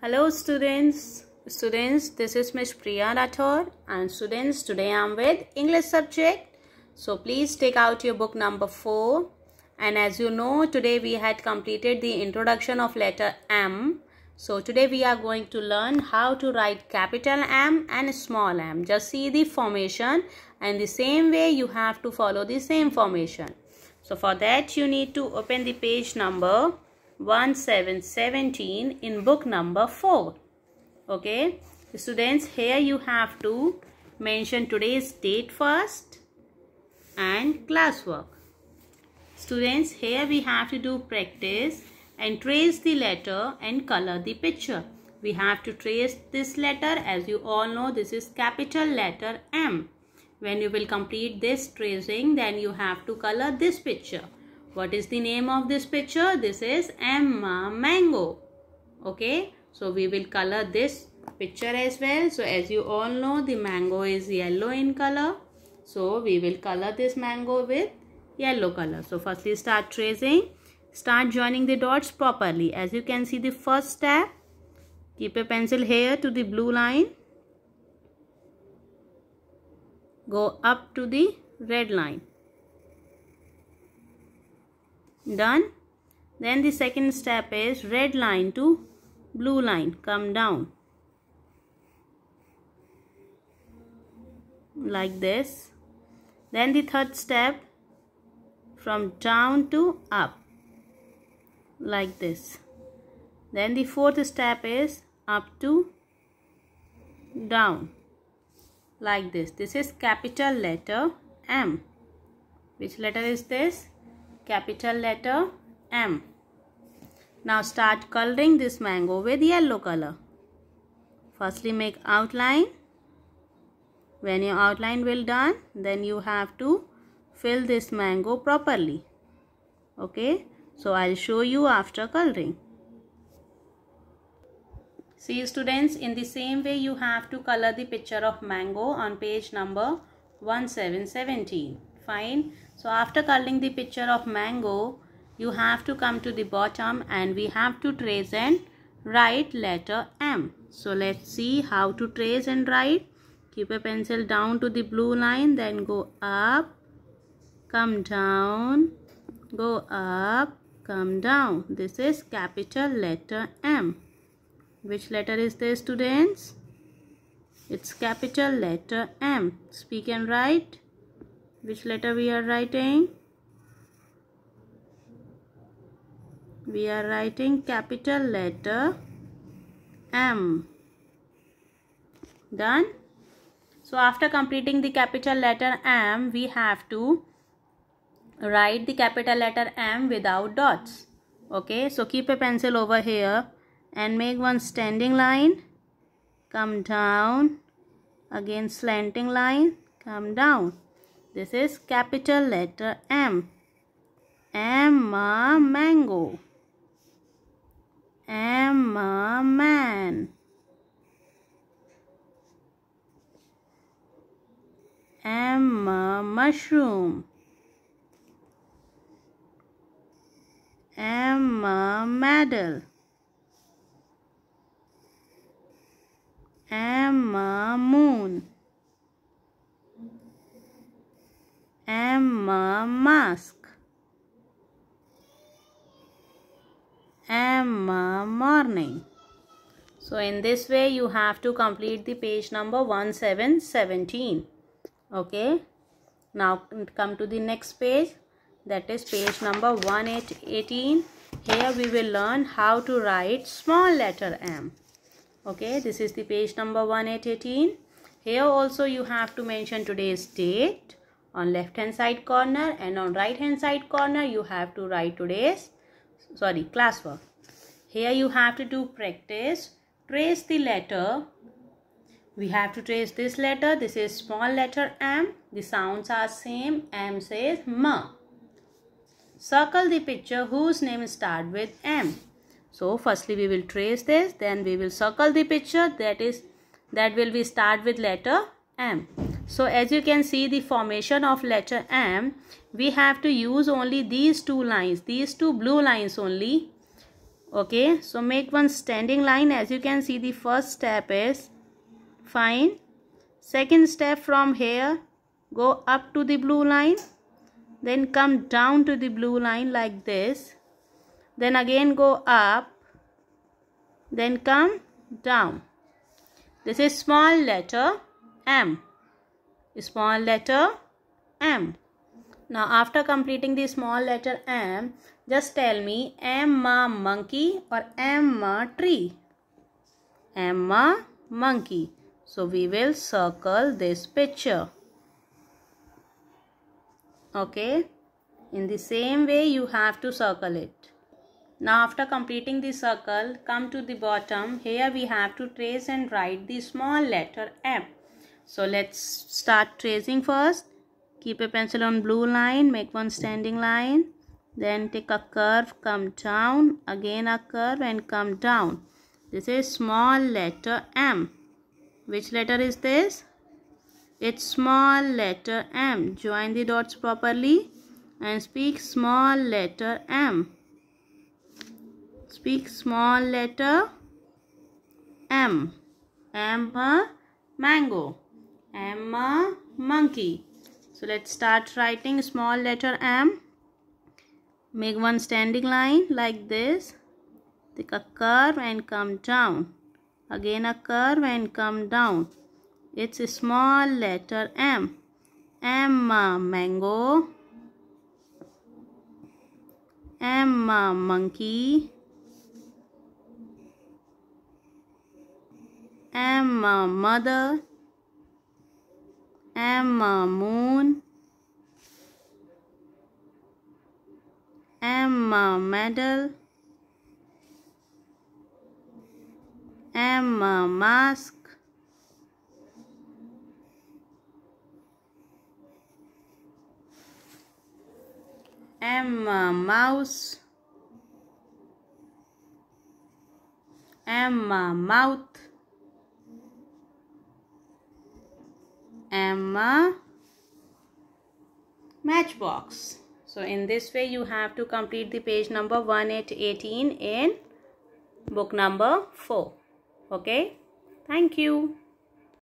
Hello students. This is Ms. Priya Rathod, and students, today I am with English subject. So please take out your book number 4. And as you know, today we had completed the introduction of letter M. So today we are going to learn how to write capital M and small m. Just see the formation, and the same way you have to follow the same formation. So for that you need to open the page number 1717 in book number 4. Okay, students, here you have to mention today's date first and classwork. Students, here we have to do practice and trace the letter and color the picture. We have to trace this letter. As you all know, this is capital letter M. When you will complete this tracing, then you have to color this picture. What is the name of this picture? This is mango. Okay, so we will color this picture as well. So as you all know, the mango is yellow in color. So we will color this mango with yellow color. So firstly start tracing. Start joining the dots properly. As you can see, the first step, keep a pencil here to the blue line. Go up to the red line. Done. Then the second step is red line to blue line. Come down. Like this. Then the third step, from down to up. Like this. Then the fourth step is up to down. Like this. This is capital letter M. Which letter is this? Capital letter M. Now start coloring this mango with yellow color. Firstly make outline. When your outline will done, then you have to fill this mango properly. Okay, so I'll show you after coloring. See students, in the same way you have to color the picture of mango on page number 1717. Fine. So after coloring the picture of mango, you have to come to the bottom and we have to trace and write letter M. So let's see how to trace and write. Keep a pencil down to the blue line, then go up, come down, go up, come down. This is capital letter M. Which letter is this, students? It's capital letter M. Speak and write. Which letter we are writing? We are writing capital letter M. Done? So after completing the capital letter M, we have to write the capital letter M without dots. Okay, so keep a pencil over here and make one standing line. Come down. Again slanting line. Come down. This is capital letter M. Mango. Man. Mushroom. Medal. Moon. Mask. Morning. So in this way you have to complete the page number 1717. Okay. Now come to the next page. That is page number 1818. Here we will learn how to write small letter M. Okay. This is the page number 1818. Here also you have to mention today's date on left hand side corner, and on right hand side corner you have to write today's classwork. Here you have to do practice. Trace the letter. We have to trace this letter. This is small letter M. The sounds are same. M says M. Circle the picture whose name start with M. So firstly we will trace this, then we will circle the picture that will be start with letter M. So as you can see the formation of letter M, we have to use only these two lines, these two blue lines only Okay, so make one standing line. As you can see, the first step is fine. Second step, from here go up to the blue line, then come down to the blue line like this, then again go up, then come down. This is small letter M. Small letter M. Now after completing the small letter M, just tell me M a monkey or M a tree? M a monkey. So we will circle this picture. Okay. In the same way you have to circle it. Now after completing the circle, come to the bottom. Here we have to trace and write the small letter M. So let's start tracing first. Keep a pencil on blue line, make one standing line. Then take a curve, come down, again a curve and come down. This is small letter M. Which letter is this? It's small letter M. Join the dots properly and speak small letter M. Speak small letter M. M a mango. M a monkey. So let's start writing small letter M. Make one standing line like this. Take a curve and come down. Again a curve and come down. It's a small letter M. M a mango. M a monkey. M a mother. M a moon. M a medal. M a mask. M a mouse. M a mouth. M a matchbox. So in this way you have to complete the page number 118 in book number 4. Okay, thank you.